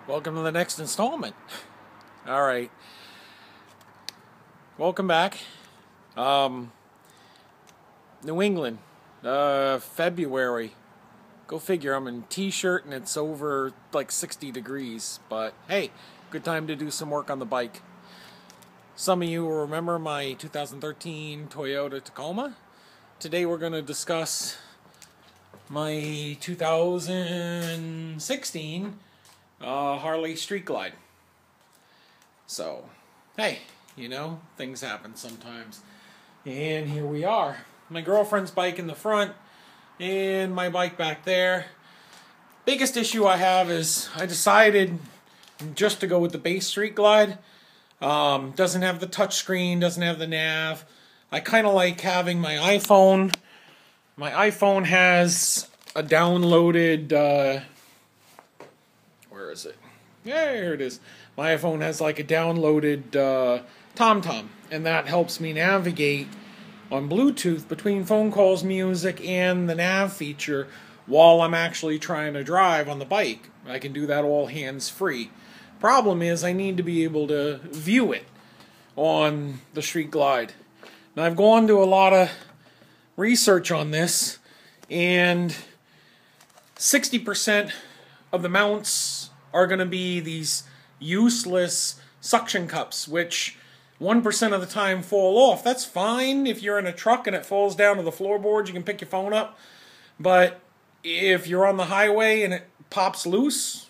Welcome to the next installment. All right. Welcome back. New England, February. Go figure, I'm in t-shirt and it's over like 60 degrees. But hey, good time to do some work on the bike. Some of you will remember my 2013 Toyota Tacoma. Today we're going to discuss my 2016 Harley Street Glide. So, hey, you know, things happen sometimes. And here we are. My girlfriend's bike in the front and my bike back there. Biggest issue I have is I decided just to go with the base Street Glide. Doesn't have the touch screen, doesn't have the nav. I kind of like having my iPhone. My iPhone has a downloaded, where is it? Yeah, here it is. My iPhone has like a downloaded TomTom, and that helps me navigate on Bluetooth between phone calls, music, and the nav feature while I'm actually trying to drive on the bike. I can do that all hands-free. Problem is I need to be able to view it on the Street Glide. Now I've gone to a lot of research on this, and 60% of the mounts are going to be these useless suction cups, which 1% of the time fall off. That's fine if you're in a truck and it falls down to the floorboards, you can pick your phone up. But if you're on the highway and it pops loose,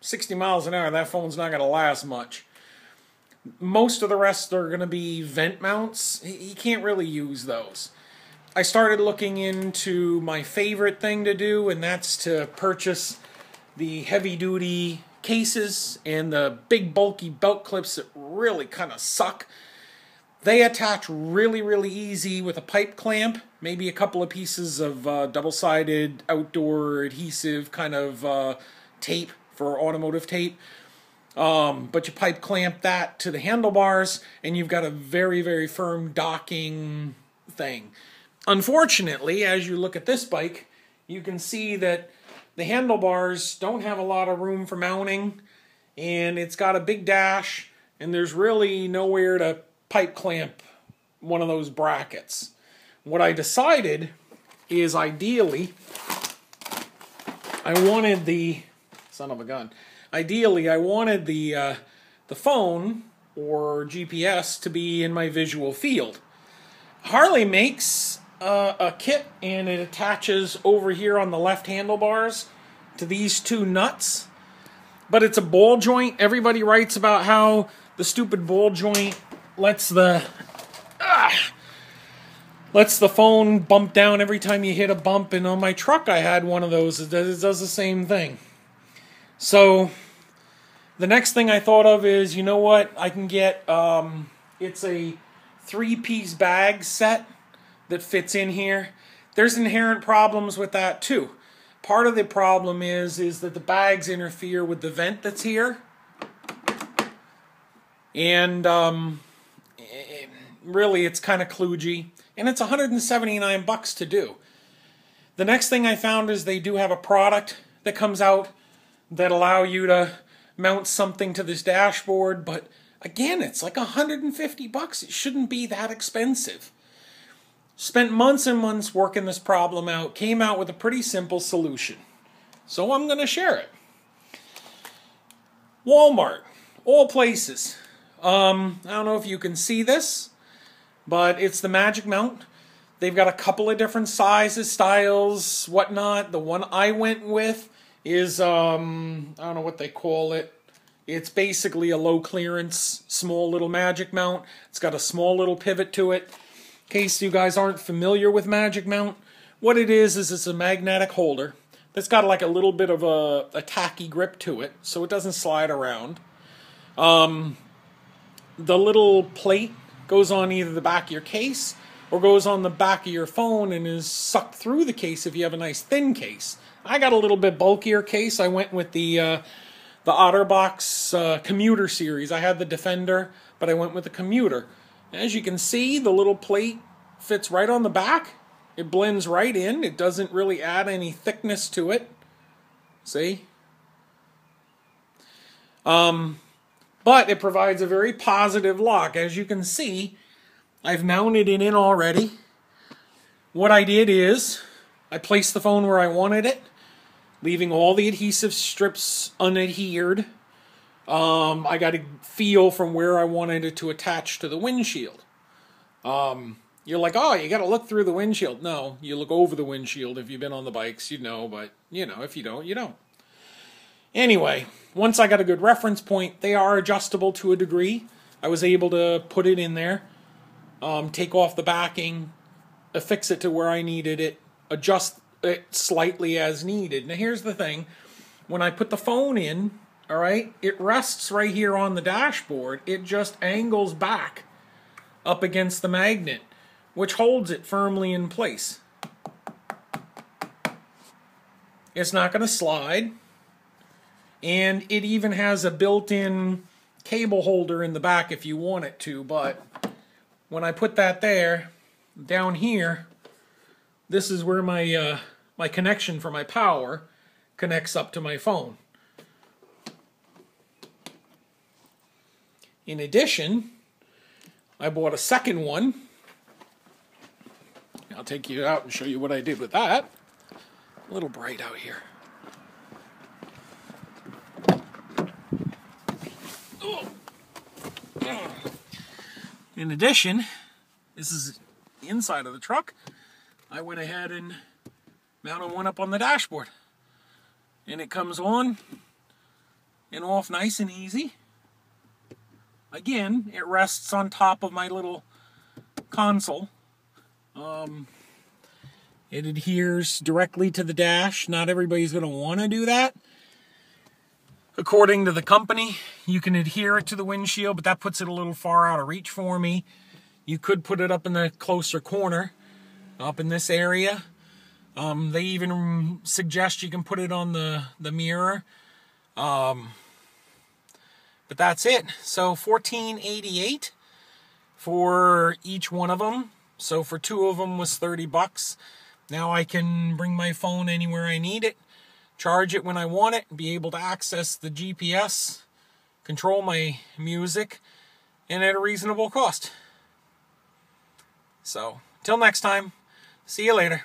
60 miles an hour, that phone's not going to last much. Most of the rest are going to be vent mounts. You can't really use those. I started looking into my favorite thing to do, and that's to purchase the heavy-duty cases and the big bulky belt clips that really kind of suck. They attach really, really easy with a pipe clamp, maybe a couple of pieces of double-sided outdoor adhesive kind of tape for automotive tape. But you pipe clamp that to the handlebars, and you've got a very, very firm docking thing. Unfortunately, as you look at this bike, you can see that the handlebars don't have a lot of room for mounting, and it's got a big dash, and there's really nowhere to pipe clamp one of those brackets. What I decided is ideally, I wanted the phone or GPS to be in my visual field. Harley makes a kit, and it attaches over here on the left handlebars to these two nuts, but it's a ball joint. Everybody writes about how the stupid ball joint lets the phone bump down every time you hit a bump, and on my truck I had one of those. It does the same thing. So the next thing I thought of is, you know what, I can get it's a 3-piece bag set that fits in here. There's inherent problems with that too. Part of the problem is that the bags interfere with the vent that's here. And really it's kind of kludgy. And it's $179 to do. The next thing I found is they do have a product that comes out that allow you to mount something to this dashboard, but again, it's like $150. It shouldn't be that expensive. Spent months and months working this problem out, came out with a pretty simple solution. So I'm going to share it. Walmart, all places. I don't know if you can see this, but it's the Magiount. They've got a couple of different sizes, styles, whatnot. The one I went with is, I don't know what they call it. It's basically a low clearance, small little Magiount. It's got a small little pivot to it. In case you guys aren't familiar with Magiount, what it is it's a magnetic holder that's got like a little bit of a tacky grip to it, so it doesn't slide around. The little plate goes on either the back of your case or goes on the back of your phone and is sucked through the case if you have a nice thin case. I got a little bit bulkier case. I went with the OtterBox Commuter series. I had the Defender, but I went with the Commuter. As you can see, the little plate fits right on the back. It blends right in. It doesn't really add any thickness to it. See? But it provides a very positive lock. As you can see, I've mounted it in already. What I did is I placed the phone where I wanted it, leaving all the adhesive strips unadhered. I got a feel from where I wanted it to attach to the windshield. You're like, oh, you got to look through the windshield. No, you look over the windshield. If you've been on the bikes, you know, but, you know, if you don't, you don't. Anyway, once I got a good reference point, they are adjustable to a degree. I was able to put it in there, take off the backing, affix it to where I needed it, adjust it slightly as needed. Now here's the thing. When I put the phone in, all right, it rests right here on the dashboard. It just angles back up against the magnet, which holds it firmly in place. It's not going to slide. And it even has a built-in cable holder in the back if you want it to, but when I put that there, down here, this is where my my connection for my power connects up to my phone. In addition, I bought a second one. I'll take you out and show you what I did with that. A little bright out here. In addition, this is the inside of the truck. I went ahead and mounted one up on the dashboard. And it comes on and off nice and easy. Again, it rests on top of my little console. It adheres directly to the dash. Not everybody's going to want to do that. According to the company, you can adhere it to the windshield, but that puts it a little far out of reach for me. You could put it up in the closer corner, up in this area. They even suggest you can put it on the mirror. But that's it. So $14.88 for each one of them. So for two of them was $30. Now I can bring my phone anywhere I need it, charge it when I want it, be able to access the GPS, control my music, and at a reasonable cost. So, till next time, see you later.